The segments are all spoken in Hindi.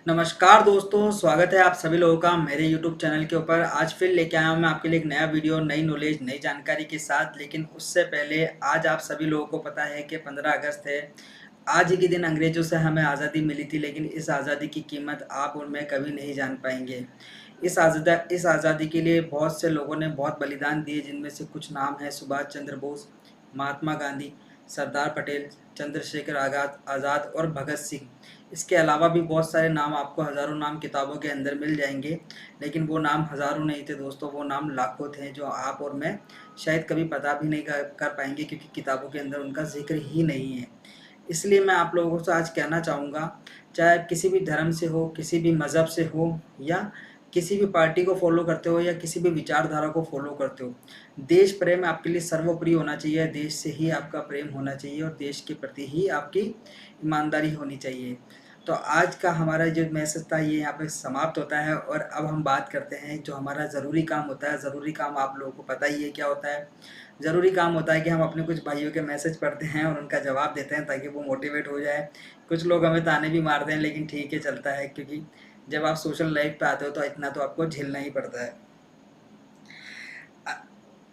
नमस्कार दोस्तों, स्वागत है आप सभी लोगों का मेरे YouTube चैनल के ऊपर। आज फिर लेके आया हूँ मैं आपके लिए एक नया वीडियो, नई नॉलेज, नई जानकारी के साथ। लेकिन उससे पहले आज आप सभी लोगों को पता है कि 15 अगस्त है। आज ही के दिन अंग्रेज़ों से हमें आज़ादी मिली थी, लेकिन इस आज़ादी की कीमत आप और मैं कभी नहीं जान पाएंगे। इस आज़ादी के लिए बहुत से लोगों ने बहुत बलिदान दिए, जिनमें से कुछ नाम हैं सुभाष चंद्र बोस, महात्मा गांधी, सरदार पटेल, चंद्रशेखर आज़ाद और भगत सिंह। इसके अलावा भी बहुत सारे नाम, आपको हज़ारों नाम किताबों के अंदर मिल जाएंगे। लेकिन वो नाम हज़ारों नहीं थे दोस्तों, वो नाम लाखों थे, जो आप और मैं शायद कभी पता भी नहीं कर पाएंगे, क्योंकि किताबों के अंदर उनका जिक्र ही नहीं है। इसलिए मैं आप लोगों से आज कहना चाहूँगा, चाहे आप किसी भी धर्म से हो, किसी भी मज़हब से हो, या किसी भी पार्टी को फॉलो करते हो, या किसी भी विचारधारा को फॉलो करते हो, देश प्रेम आपके लिए सर्वोपरि होना चाहिए। देश से ही आपका प्रेम होना चाहिए और देश के प्रति ही आपकी ईमानदारी होनी चाहिए। तो आज का हमारा जो मैसेज था ये यहाँ पे समाप्त होता है, और अब हम बात करते हैं जो हमारा ज़रूरी काम होता है। ज़रूरी काम आप लोगों को पता ही है क्या होता है। ज़रूरी काम होता है कि हम अपने कुछ भाइयों के मैसेज पढ़ते हैं और उनका जवाब देते हैं, ताकि वो मोटिवेट हो जाए। कुछ लोग हमें ताने भी मारते हैं, लेकिन ठीक है, चलता है, क्योंकि जब आप सोशल लाइफ पे आते हो तो इतना तो आपको झेलना ही पड़ता है।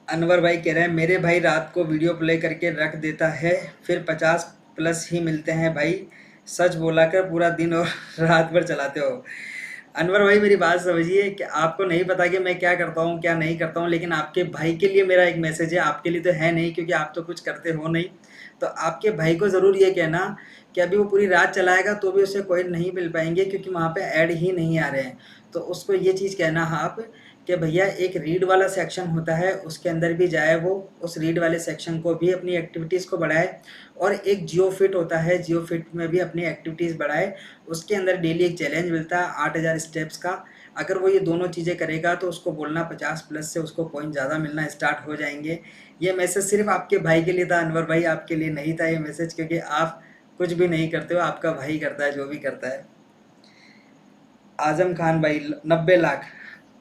अनवर भाई कह रहे हैं, मेरे भाई रात को वीडियो प्ले करके रख देता है, फिर 50+ ही मिलते हैं भाई। सच बोला कर पूरा दिन और रात भर चलाते हो। अनवर भाई मेरी बात समझिए कि आपको नहीं पता कि मैं क्या करता हूँ क्या नहीं करता हूँ, लेकिन आपके भाई के लिए मेरा एक मैसेज है। आपके लिए तो है नहीं, क्योंकि आप तो कुछ करते हो नहीं। तो आपके भाई को ज़रूर ये कहना कि अभी वो पूरी रात चलाएगा तो भी उसे कोइन नहीं मिल पाएंगे, क्योंकि वहाँ पे ऐड ही नहीं आ रहे हैं। तो उसको ये चीज़ कहना आप कि भैया एक रीड वाला सेक्शन होता है, उसके अंदर भी जाए, वो उस रीड वाले सेक्शन को भी, अपनी एक्टिविटीज़ को बढ़ाए। और एक जियो फिट होता है, जियो फिट में भी अपनी एक्टिविटीज़ बढ़ाए। उसके अंदर डेली एक चैलेंज मिलता है 8000 स्टेप्स का। अगर वो ये दोनों चीज़ें करेगा तो उसको बोलना 50+ से उसको पॉइंट ज़्यादा मिलना स्टार्ट हो जाएंगे। ये मैसेज सिर्फ आपके भाई के लिए था अनवर भाई, आपके लिए नहीं था ये मैसेज, क्योंकि आप कुछ भी नहीं करते हो, आपका भाई करता है जो भी करता है। आजम खान भाई 90 लाख।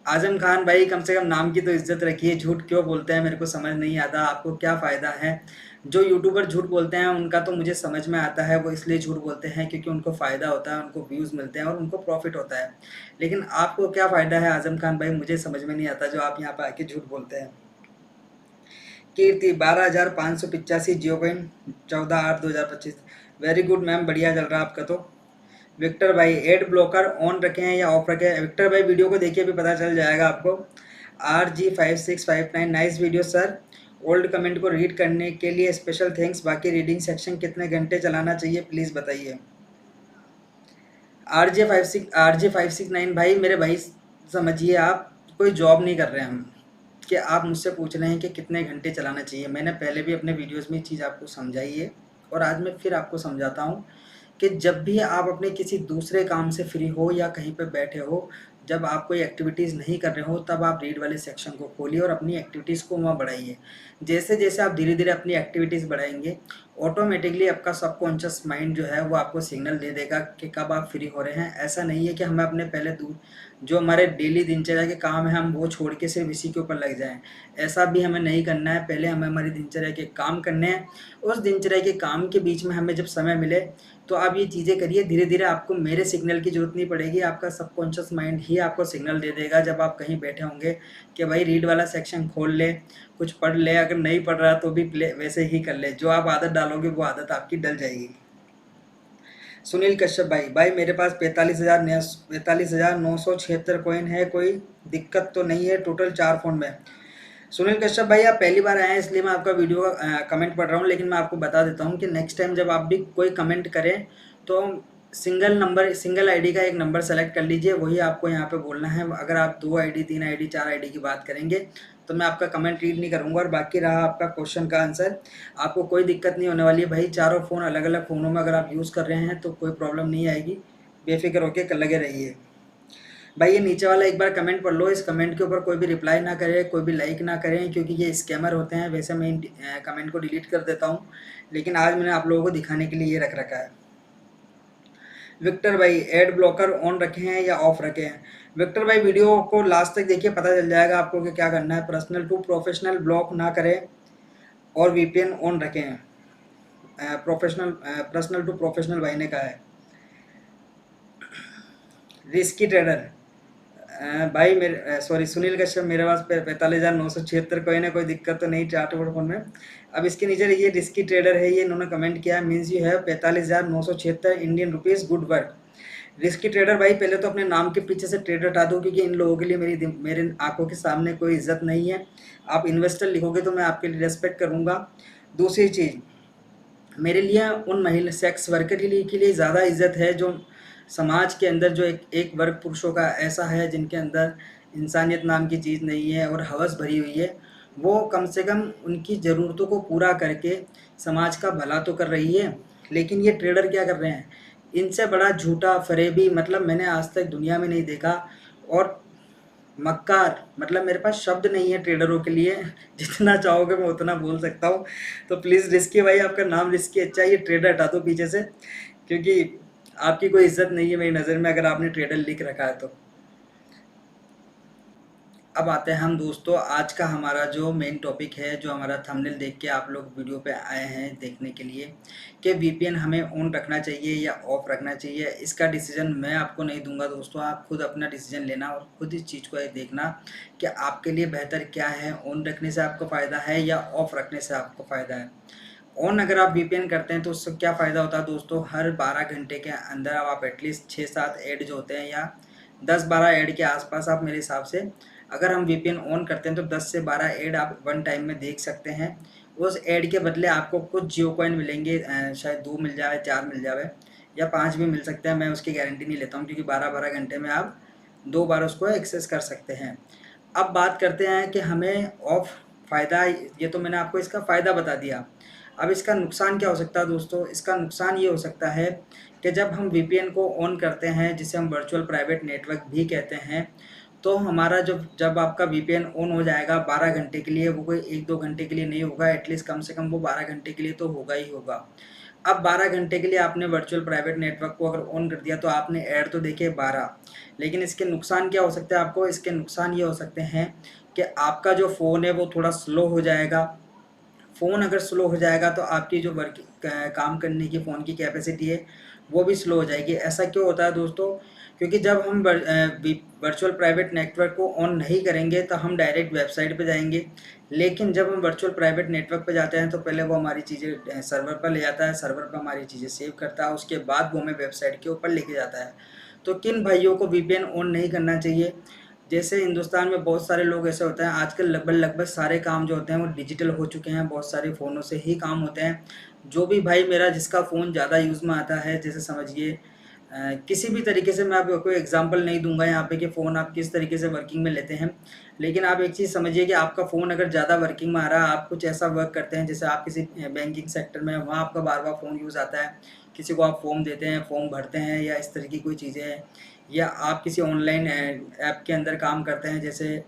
आजम खान भाई, कम से कम नाम की तो इज्जत रखिए। झूठ क्यों बोलते हैं मेरे को समझ नहीं आता, आपको क्या फ़ायदा है। जो यूट्यूबर झूठ बोलते हैं उनका तो मुझे समझ में आता है, वो इसलिए झूठ बोलते हैं क्योंकि उनको फ़ायदा होता है, उनको व्यूज़ मिलते हैं और उनको प्रॉफिट होता है। लेकिन आपको क्या फ़ायदा है आजम खान भाई, मुझे समझ में नहीं आता, जो आप यहाँ पर आके झूठ बोलते हैं। कीर्ति 12,585 जियो कॉइन 14/8/2025। वेरी गुड मैम, बढ़िया चल रहा है आपका तो। विक्टर भाई, एड ब्लॉकर ऑन रखे हैं या ऑफ रखे हैं? विक्टर भाई वीडियो को देखिए, अभी पता चल जाएगा आपको। RG5659, nice video sir. Old comment को रीड करने के लिए स्पेशल थैंक्स। बाकी रीडिंग सेक्शन कितने घंटे चलाना चाहिए प्लीज़ बताइए। RJ569 भाई, मेरे भाई समझिए, आप कोई जॉब नहीं कर रहे हैं हम, कि आप मुझसे पूछ रहे हैं कि कितने घंटे चलाना चाहिए। मैंने पहले भी अपने वीडियोस में ये चीज़ आपको समझाई है, और आज मैं फिर आपको समझाता हूँ कि जब भी आप अपने किसी दूसरे काम से फ्री हो या कहीं पे बैठे हो, जब आप कोई एक्टिविटीज़ नहीं कर रहे हो, तब आप रीड वाले सेक्शन को खोलिए और अपनी एक्टिविटीज़ को वहाँ बढ़ाइए। जैसे जैसे आप धीरे धीरे अपनी एक्टिविटीज़ बढ़ाएंगे, ऑटोमेटिकली आपका सबकॉन्शियस माइंड जो है वो आपको सिग्नल दे देगा कि कब आप फ्री हो रहे हैं। ऐसा नहीं है कि हमें अपने पहले जो हमारे डेली दिनचर्या के काम है हम वो छोड़ के सिर्फ इसी के ऊपर लग जाएं। ऐसा भी हमें नहीं करना है। पहले हमें हमारी दिनचर्या के काम करने हैं, उस दिनचर्या के काम के बीच में हमें जब समय मिले तो आप ये चीज़ें करिए। धीरे धीरे आपको मेरे सिग्नल की ज़रूरत नहीं पड़ेगी, आपका सबकॉन्शियस माइंड ही आपको सिग्नल दे देगा जब आप कहीं बैठे होंगे कि भाई रीड वाला सेक्शन खोल ले, कुछ पढ़ ले। अगर नहीं पढ़ रहा तो भी प्ले वैसे ही कर ले। जो आप आदत डालोगे वो आदत आपकी डल जाएगी। सुनील कश्यप भाई, मेरे पास 45,976 कॉइन है, कोई दिक्कत तो नहीं है? टोटल 4 फ़ोन में। सुनील कश्यप भाई, आप पहली बार आए हैं इसलिए मैं आपका वीडियो का कमेंट पढ़ रहा हूँ, लेकिन मैं आपको बता देता हूँ कि नेक्स्ट टाइम जब आप भी कोई कमेंट करें तो सिंगल आईडी का एक नंबर सेलेक्ट कर लीजिए, वही आपको यहाँ पे बोलना है। अगर आप 2 आईडी 3 आईडी 4 आईडी की बात करेंगे तो मैं आपका कमेंट रीड नहीं करूँगा। और बाकी रहा आपका क्वेश्चन का आंसर, आपको कोई दिक्कत नहीं होने वाली है भाई। चारों फ़ोन अलग अलग फ़ोनों में अगर आप यूज़ कर रहे हैं तो कोई प्रॉब्लम नहीं आएगी, बेफिक्र होकर लगे रहिए। भाई ये नीचे वाला एक बार कमेंट पढ़ लो, इस कमेंट के ऊपर कोई भी रिप्लाई ना करे, कोई भी लाइक ना करें, क्योंकि ये स्कैमर होते हैं। वैसे मैं कमेंट को डिलीट कर देता हूँ, लेकिन आज मैंने आप लोगों को दिखाने के लिए ये रख रखा है। विक्टर भाई, एड ब्लॉकर ऑन रखे हैं या ऑफ रखे हैं? विक्टर भाई वीडियो को लास्ट तक देखिए, पता चल जाएगा आपको कि क्या करना है। पर्सनल टू प्रोफेशनल ब्लॉक ना करें और VPN ऑन रखें हैं। पर्सनल टू प्रोफेशनल भाई ने कहा है। Risky trader. भाई मेरे सॉरी सुनील कश्यप, मेरे पास 45,976, कोई ना कोई दिक्कत तो नहीं चार्ट बोर्ड फोन में। अब इसके नीचे ये रिस्की ट्रेडर है, ये इन्होंने कमेंट किया, means you have 45,976 Indian rupees, good work. Risky trader भाई, पहले तो अपने नाम के पीछे से ट्रेडर हटा दो, क्योंकि इन लोगों के लिए मेरे आंखों के सामने कोई इज्जत नहीं है। आप इन्वेस्टर लिखोगे तो मैं आपके लिए रेस्पेक्ट करूँगा। दूसरी चीज़, मेरे लिए उन महिला सेक्स वर्कर के लिए ज़्यादा इज्जत है जो समाज के अंदर जो एक वर्ग पुरुषों का ऐसा है जिनके अंदर इंसानियत नाम की चीज़ नहीं है और हवस भरी हुई है। वो कम से कम उनकी ज़रूरतों को पूरा करके समाज का भला तो कर रही है। लेकिन ये ट्रेडर क्या कर रहे हैं, इनसे बड़ा झूठा फरेबी मतलब मैंने आज तक दुनिया में नहीं देखा। और मक्कार, मतलब मेरे पास शब्द नहीं है ट्रेडरों के लिए, जितना चाहोगे मैं उतना बोल सकता हूँ। तो प्लीज़ रिस्की भाई, आपका नाम रिस्की अच्छा है, ये ट्रेडर हटा दो पीछे से, क्योंकि आपकी कोई इज्जत नहीं है मेरी नज़र में अगर आपने ट्रेडर लिख रखा है तो। अब आते हैं हम दोस्तों, आज का हमारा जो मेन टॉपिक है, जो हमारा थंबनेल देख के आप लोग वीडियो पे आए हैं देखने के लिए, कि वीपीएन हमें ऑन रखना चाहिए या ऑफ रखना चाहिए। इसका डिसीजन मैं आपको नहीं दूंगा दोस्तों, आप खुद अपना डिसीजन लेना और खुद इस चीज़ को ये देखना कि आपके लिए बेहतर क्या है, ऑन रखने से आपको फ़ायदा है या ऑफ रखने से आपको फ़ायदा है। ऑन अगर आप वीपीएन करते हैं तो उससे क्या फ़ायदा होता है दोस्तों, हर 12 घंटे के अंदर आप एटलीस्ट 6-7 ऐड जो होते हैं या 10-12 ऐड के आसपास, आप मेरे हिसाब से अगर हम वीपीएन ऑन करते हैं तो 10 से 12 ऐड आप वन टाइम में देख सकते हैं। उस ऐड के बदले आपको कुछ जियो कॉइन मिलेंगे, शायद 2 मिल जाए, 4 मिल जाए या 5 भी मिल सकते हैं, मैं उसकी गारंटी नहीं लेता हूँ, क्योंकि 12-12 घंटे में आप 2 बार उसको एक्सेस कर सकते हैं। अब बात करते हैं कि हमें ऑफ फ़ायदा, ये तो मैंने आपको इसका फ़ायदा बता दिया। अब इसका नुकसान क्या हो सकता है दोस्तों, इसका नुकसान ये हो सकता है कि जब हम वीपीएन को ऑन करते हैं, जिसे हम वर्चुअल प्राइवेट नेटवर्क भी कहते हैं, तो हमारा जब आपका वीपीएन ऑन हो जाएगा 12 घंटे के लिए, वो कोई 1-2 घंटे के लिए नहीं होगा, एटलीस्ट कम से कम वो 12 घंटे के लिए तो होगा ही होगा। अब 12 घंटे के लिए आपने वर्चुअल प्राइवेट नेटवर्क को अगर ऑन कर दिया तो आपने ऐड तो देखे 12, लेकिन इसके नुकसान क्या हो सकते हैं आपको, इसके नुकसान ये हो सकते हैं कि आपका जो फ़ोन है वो थोड़ा स्लो हो जाएगा। फ़ोन अगर स्लो हो जाएगा तो आपकी जो काम करने की फ़ोन की कैपेसिटी है वो भी स्लो हो जाएगी। ऐसा क्यों होता है दोस्तों, क्योंकि जब हम वर्चुअल प्राइवेट नेटवर्क को ऑन नहीं करेंगे तो हम डायरेक्ट वेबसाइट पे जाएंगे, लेकिन जब हम वर्चुअल प्राइवेट नेटवर्क पे जाते हैं तो पहले वो हमारी चीज़ें सर्वर पर ले जाता है, सर्वर पर हमारी चीज़ें सेव करता है, उसके बाद वो हमें वेबसाइट के ऊपर लेके जाता है। तो किन भाइयों को वीपीएन ऑन नहीं करना चाहिए, जैसे हिंदुस्तान में बहुत सारे लोग ऐसे होते हैं, आजकल लगभग सारे काम जो होते हैं वो डिजिटल हो चुके हैं, बहुत सारे फ़ोनों से ही काम होते हैं। जो भी भाई मेरा जिसका फ़ोन ज़्यादा यूज़ में आता है, जैसे समझिए किसी भी तरीके से, मैं आपको एग्जांपल नहीं दूंगा यहाँ पे कि फ़ोन आप किस तरीके से वर्किंग में लेते हैं, लेकिन आप एक चीज़ समझिए कि आपका फ़ोन अगर ज़्यादा वर्किंग में आ रहा है, आप कुछ ऐसा वर्क करते हैं जैसे आप किसी बैंकिंग सेक्टर में, वहाँ आपका बार बार फ़ोन यूज़ आता है, किसी को आप फॉर्म देते हैं, फॉर्म भरते हैं या इस तरह की कोई चीज़ें हैं, या आप किसी ऑनलाइन ऐप के अंदर काम करते हैं, जैसे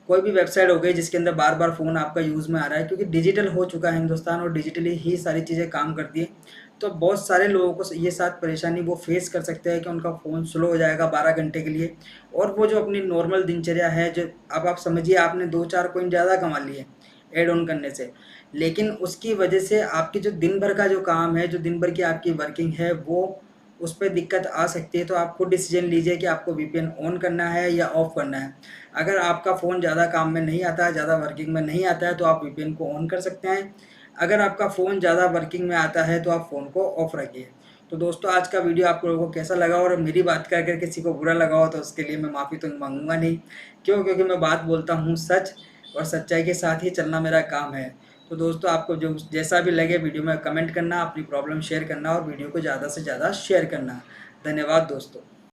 कोई भी वेबसाइट हो गई जिसके अंदर बार बार फ़ोन आपका यूज़ में आ रहा है, क्योंकि डिजिटल हो चुका है हिंदुस्तान और डिजिटली ही सारी चीज़ें काम करती है। तो बहुत सारे लोगों को ये साथ परेशानी वो फेस कर सकते हैं कि उनका फ़ोन स्लो हो जाएगा 12 घंटे के लिए, और वो जो अपनी नॉर्मल दिनचर्या है, जो अब आप समझिए आपने 2-4 कॉइन ज़्यादा कमा लिए ऐड ऑन करने से, लेकिन उसकी वजह से आपकी जो दिन भर का जो काम है, जो दिन भर की आपकी वर्किंग है, वो उस पे दिक्कत आ सकती है। तो आप खुद डिसीजन लीजिए कि आपको वीपीएन ऑन करना है या ऑफ़ करना है। अगर आपका फ़ोन ज़्यादा काम में नहीं आता है, ज़्यादा वर्किंग में नहीं आता है, तो आप वीपीएन को ऑन कर सकते हैं। अगर आपका फ़ोन ज़्यादा वर्किंग में आता है तो आप फ़ोन को ऑफ़ रखिए। तो दोस्तों, आज का वीडियो आप लोगों को कैसा लगा, और मेरी बात का अगर किसी को बुरा लगा हो तो उसके लिए मैं माफ़ी तो मांगूंगा नहीं। क्यों? क्योंकि मैं बात बोलता हूँ सच, और सच्चाई के साथ ही चलना मेरा काम है। तो दोस्तों, आपको जो जैसा भी लगे वीडियो में कमेंट करना, अपनी प्रॉब्लम शेयर करना और वीडियो को ज़्यादा से ज़्यादा शेयर करना। धन्यवाद दोस्तों।